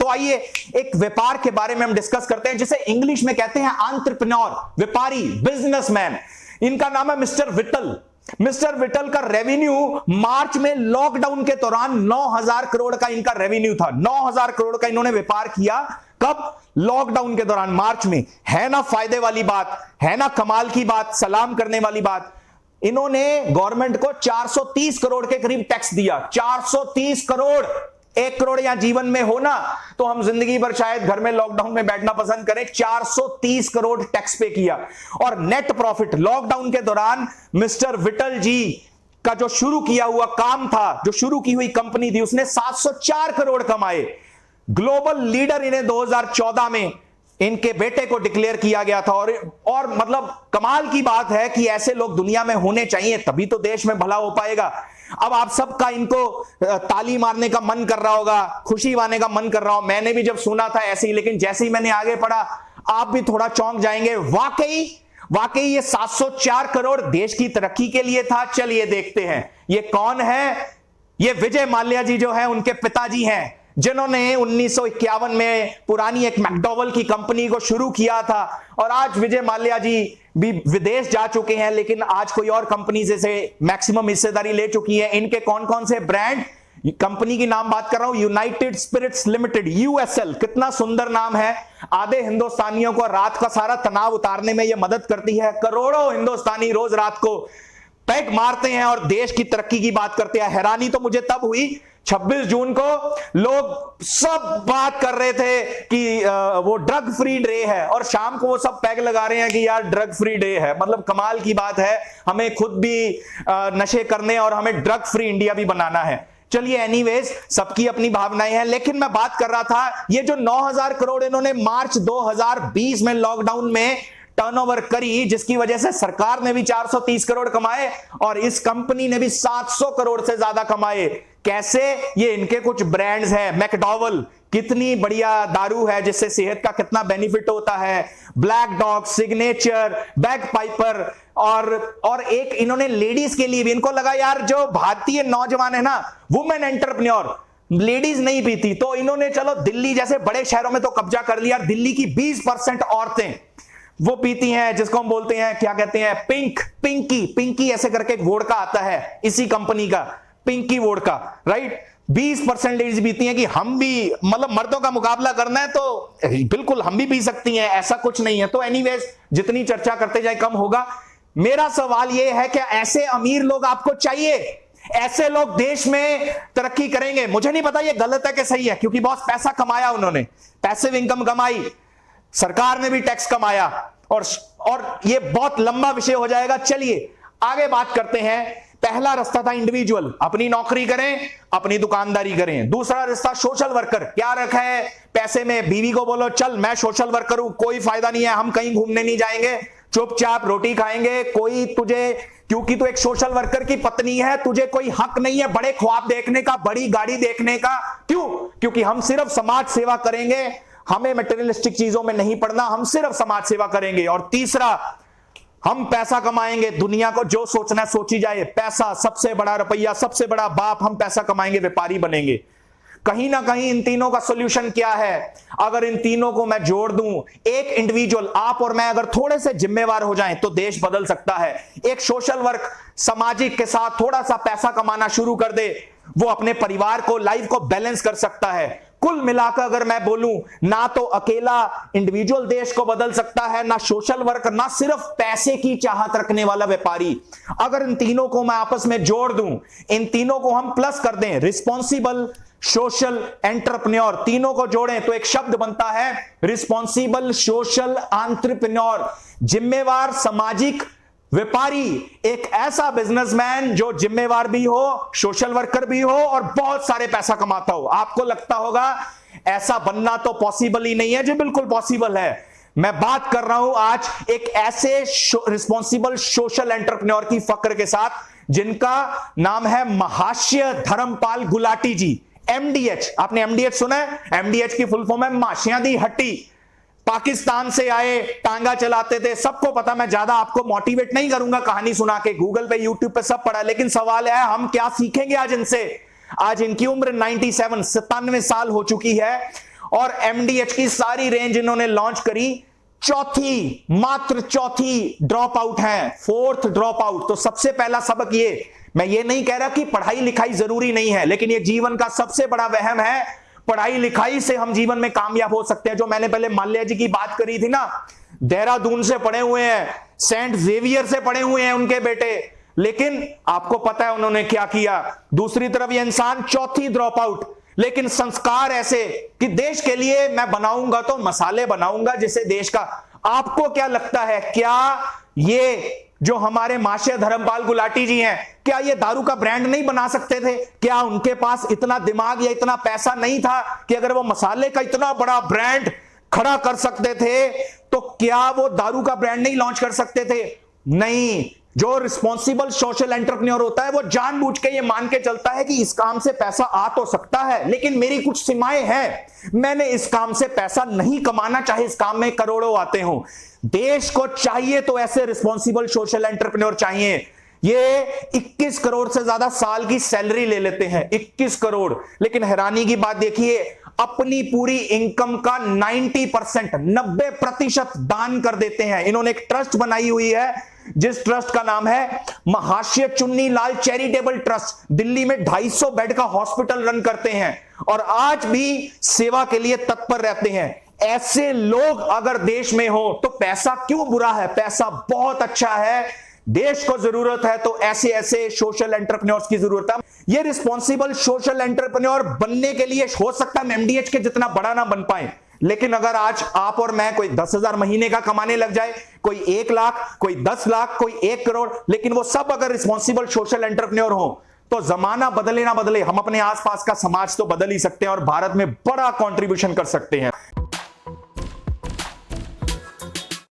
तो आइए एक व्यापार के बारे में हम डिस्कस करते हैं, जिसे इंग्लिश में कहते हैं एंटरप्रेन्योर, व्यापारी, बिजनेसमैन। इनका नाम है मिस्टर विटल। मिस्टर विटल का रेवेन्यू मार्च में लॉकडाउन के दौरान 9,000 करोड़ का इनका रेवेन्यू था। 9,000 करोड़ का इन्होंने व्यापार किया। कब? लॉकडाउन के दौरान, मार्च में। है ना फायदे वाली बात, है ना कमाल की बात, सलाम करने वाली बात। इन्होंने गवर्नमेंट को 430 करोड़ के करीब टैक्स दिया। 430 करोड़। 1 करोड़ या जीवन में हो ना तो हम जिंदगी भर शायद घर में लॉकडाउन में बैठना पसंद करें। 430 करोड़ टैक्स पे किया। और नेट प्रॉफिट लॉकडाउन के दौरान मिस्टर विटल जी का जो शुरू किया हुआ काम था, जो शुरू की हुई कंपनी थी, उसने 704 करोड़ कमाए। ग्लोबल लीडर इन्हें 2014 में इनके बेटे को डिक्लेयर किया गया था। और मतलब कमाल की बात है कि ऐसे लोग दुनिया में होने चाहिए, तभी तो देश में भला हो पाएगा। अब आप सबका इनको ताली मारने का मन कर रहा होगा, खुशी मारने का मन कर रहा हो। मैंने भी जब सुना था ऐसे ही, लेकिन जैसे ही मैंने आगे पढ़ा आप भी थोड़ा चौंक जाएंगे। वाकई ये 704 करोड़ देश की तरक्की के लिए था। चलिए देखते हैं ये कौन है। ये विजय माल्या जी जो है, उनके पिताजी हैं, जिन्होंने 1951 में पुरानी एक मैकडॉवेल की कंपनी को शुरू किया था। और आज विजय माल्या जी भी विदेश जा चुके हैं, लेकिन आज कोई और कंपनी से मैक्सिमम हिस्सेदारी ले चुकी है। इनके कौन कौन से ब्रांड, कंपनी की नाम बात कर रहा हूं, यूनाइटेड स्पिरिट्स लिमिटेड, यूएसएल। कितना सुंदर नाम है। आधे हिंदुस्तानियों को रात का सारा तनाव उतारने में यह मदद करती है। करोड़ों हिंदुस्तानी रोज रात को पैक मारते हैं और देश की तरक्की की बात करते हैं। हैरानी तो मुझे तब हुई 26 जून को लोग सब बात कर रहे थे कि वो ड्रग फ्री डे है, और शाम को वो सब पैग लगा रहे हैं कि यार ड्रग फ्री डे है। मतलब कमाल की बात है। हमें खुद भी नशे करने और हमें ड्रग फ्री इंडिया भी बनाना है। चलिए एनीवेज, सबकी अपनी भावनाएं हैं। लेकिन मैं बात कर रहा था ये जो 9,000 करोड़ इन्होंने मार्च 2020 में लॉकडाउन में टर्नओवर करी, जिसकी वजह से सरकार ने भी 430 करोड़ कमाए और इस कंपनी ने भी 700 करोड़ से ज्यादा कमाए। कैसे? ये इनके कुछ ब्रांड्स हैं। मैकडॉवेल कितनी बढ़िया दारू है जिससे सेहत का कितना बेनिफिट होता है। Black dog, signature, bag Piper, और एक इन्होंने लेडीज के लिए भी, इनको लगा यार जो भारतीय नौजवान है ना, वुमेन एंटरप्रेन्योर, लेडीज नहीं पीती, तो इन्होंने चलो दिल्ली जैसे बड़े शहरों में तो कब्जा कर लिया। दिल्ली की 20% औरतें वो पीती हैं, जिसको हम बोलते हैं, क्या कहते हैं, पिंकी ऐसे करके एक वोडका आता है इसी कंपनी का, पिंकी वोडका, राइट। 20% लेडीज पीती हैं कि हम भी, मतलब मर्दों का मुकाबला करना है तो बिल्कुल हम भी पी सकती हैं, ऐसा कुछ नहीं है। तो एनीवेज, जितनी चर्चा करते जाए कम होगा। मेरा सवाल यह है कि ऐसे अमीर लोग आपको चाहिए? ऐसे लोग देश में तरक्की करेंगे? मुझे नहीं पता ये गलत है कि सही है, क्योंकि बहुत पैसा कमाया उन्होंने, पैसिव इनकम कमाई, सरकार ने भी टैक्स कमाया, और ये बहुत लंबा विषय हो जाएगा। चलिए आगे बात करते हैं। पहला रास्ता था इंडिविजुअल, अपनी नौकरी करें, अपनी दुकानदारी करें। दूसरा रास्ता सोशल वर्कर। क्या रखा है पैसे में? बीवी को बोलो चल मैं सोशल वर्कर हूं, कोई फायदा नहीं है, हम कहीं घूमने नहीं जाएंगे, चुपचाप रोटी खाएंगे, कोई तुझे, क्योंकि तू एक सोशल वर्कर की पत्नी है, तुझे कोई हक नहीं है बड़े ख्वाब देखने का, बड़ी गाड़ी देखने का। क्यों? क्योंकि हम सिर्फ समाज सेवा करेंगे, हमें मटेरियलिस्टिक चीजों में नहीं पड़ना, हम सिर्फ समाज सेवा करेंगे। और तीसरा, हम पैसा कमाएंगे, दुनिया को जो सोचना है सोची जाए, पैसा सबसे बड़ा रुपया, सबसे बड़ा बाप, हम पैसा कमाएंगे, व्यापारी बनेंगे। कहीं ना कहीं इन तीनों का सॉल्यूशन क्या है? अगर इन तीनों को मैं जोड़ दूं, एक इंडिविजुअल, आप और मैं अगर थोड़े से जिम्मेवार हो जाएं तो देश बदल सकता है। एक सोशल वर्क, सामाजिक के साथ थोड़ा सा पैसा कमाना शुरू कर दे, वो अपने परिवार को, लाइफ को बैलेंस कर सकता है। कुल मिलाकर अगर मैं बोलूं, ना तो अकेला इंडिविजुअल देश को बदल सकता है, ना सोशल वर्क, ना सिर्फ पैसे की चाहत रखने वाला व्यापारी। अगर इन तीनों को मैं आपस में जोड़ दूं, इन तीनों को हम प्लस कर दें, रिस्पॉन्सिबल, सोशल, एंटरप्रेन्योर, तीनों को जोड़ें तो एक शब्द बनता है रिस्पॉन्सिबल सोशल एंटरप्रेन्योर। जिम्मेवार सामाजिक व्यापारी, एक ऐसा बिजनेसमैन जो जिम्मेवार भी हो, सोशल वर्कर भी हो और बहुत सारे पैसा कमाता हो। आपको लगता होगा ऐसा बनना तो पॉसिबल ही नहीं है। जी बिल्कुल पॉसिबल है। मैं बात कर रहा हूं आज एक ऐसे रिस्पॉन्सिबल सोशल एंटरप्रेन्योर की फक्र के साथ, जिनका नाम है महाशय धर्मपाल गुलाटी जी, एमडीएच। आपने एमडीएच सुना है? एमडीएच की फुल फॉर्म है माशियां दी हट्टी। पाकिस्तान से आए, टांगा चलाते थे, सबको पता। मैं ज्यादा आपको मोटिवेट नहीं करूंगा कहानी सुना के, गूगल पे, यूट्यूब पे सब पढ़ा। लेकिन सवाल है हम क्या सीखेंगे आज इनसे? आज इनकी उम्र 97 साल हो चुकी है और एमडीएच की सारी रेंज इन्होंने लॉन्च करी, मात्र चौथी ड्रॉप आउट है, फोर्थ ड्रॉप आउट। तो सबसे पहला सबक ये, मैं ये नहीं कह रहा कि पढ़ाई लिखाई जरूरी नहीं है, लेकिन ये जीवन का सबसे बड़ा वहम है, पढ़ाई लिखाई से हम जीवन में कामयाब हो सकते हैं। जो मैंने पहले माल्या जी की बात करी थी ना, देहरादून से पढ़े हुए हैं, सेंट जेवियर से पढ़े हुए हैं उनके बेटे, लेकिन आपको पता है उन्होंने क्या किया। दूसरी तरफ ये इंसान चौथी ड्रॉप आउट, लेकिन संस्कार ऐसे कि देश के लिए मैं बनाऊंगा तो मसाले बनाऊंगा जिसे देश का। आपको क्या लगता है, क्या ये जो हमारे माशे धर्मपाल गुलाटी जी हैं, क्या ये दारू का ब्रांड नहीं बना सकते थे? क्या उनके पास इतना दिमाग या इतना पैसा नहीं था कि अगर वो मसाले का इतना बड़ा ब्रांड खड़ा कर सकते थे तो क्या वो दारू का ब्रांड नहीं लॉन्च कर सकते थे? नहीं। जो रिस्पॉन्सिबल सोशल एंटरप्रेन्योर होता है वो जानबूझ के ये मान के चलता है कि इस काम से पैसा आ तो सकता है, लेकिन मेरी कुछ सीमाएं हैं, मैंने इस काम से पैसा नहीं कमाना, चाहे इस काम में करोड़ों आते हों। देश को चाहिए तो ऐसे रिस्पॉन्सिबल सोशल एंटरप्रेन्योर चाहिए। ये 21 करोड़ से ज्यादा साल की सैलरी ले लेते हैं, 21 करोड़, लेकिन हैरानी की बात देखिए, अपनी पूरी इनकम का 90% दान कर देते हैं। इन्होंने एक ट्रस्ट बनाई हुई है जिस ट्रस्ट का नाम है महाशय चुन्नी लाल चैरिटेबल ट्रस्ट। दिल्ली में 250 बेड का हॉस्पिटल रन करते हैं और आज भी सेवा के लिए तत्पर रहते हैं। ऐसे लोग अगर देश में हो तो पैसा क्यों बुरा है? पैसा बहुत अच्छा है। देश को जरूरत है तो ऐसे ऐसे सोशल एंटरप्रेन्योर्स की जरूरत है। ये रिस्पॉन्सिबल सोशल एंटरप्रेन्योर बनने के लिए हो सकता है एमडीएच के जितना बड़ा ना बन पाए, लेकिन अगर आज आप और मैं कोई 10,000 महीने का कमाने लग जाए, कोई 1 लाख, कोई 10 लाख, कोई 1 करोड़, लेकिन वो सब अगर रिस्पॉन्सिबल सोशल एंटरप्रेन्योर हो तो जमाना बदले ना बदले, हम अपने आसपास का समाज तो बदल ही सकते हैं और भारत में बड़ा कंट्रीब्यूशन कर सकते हैं।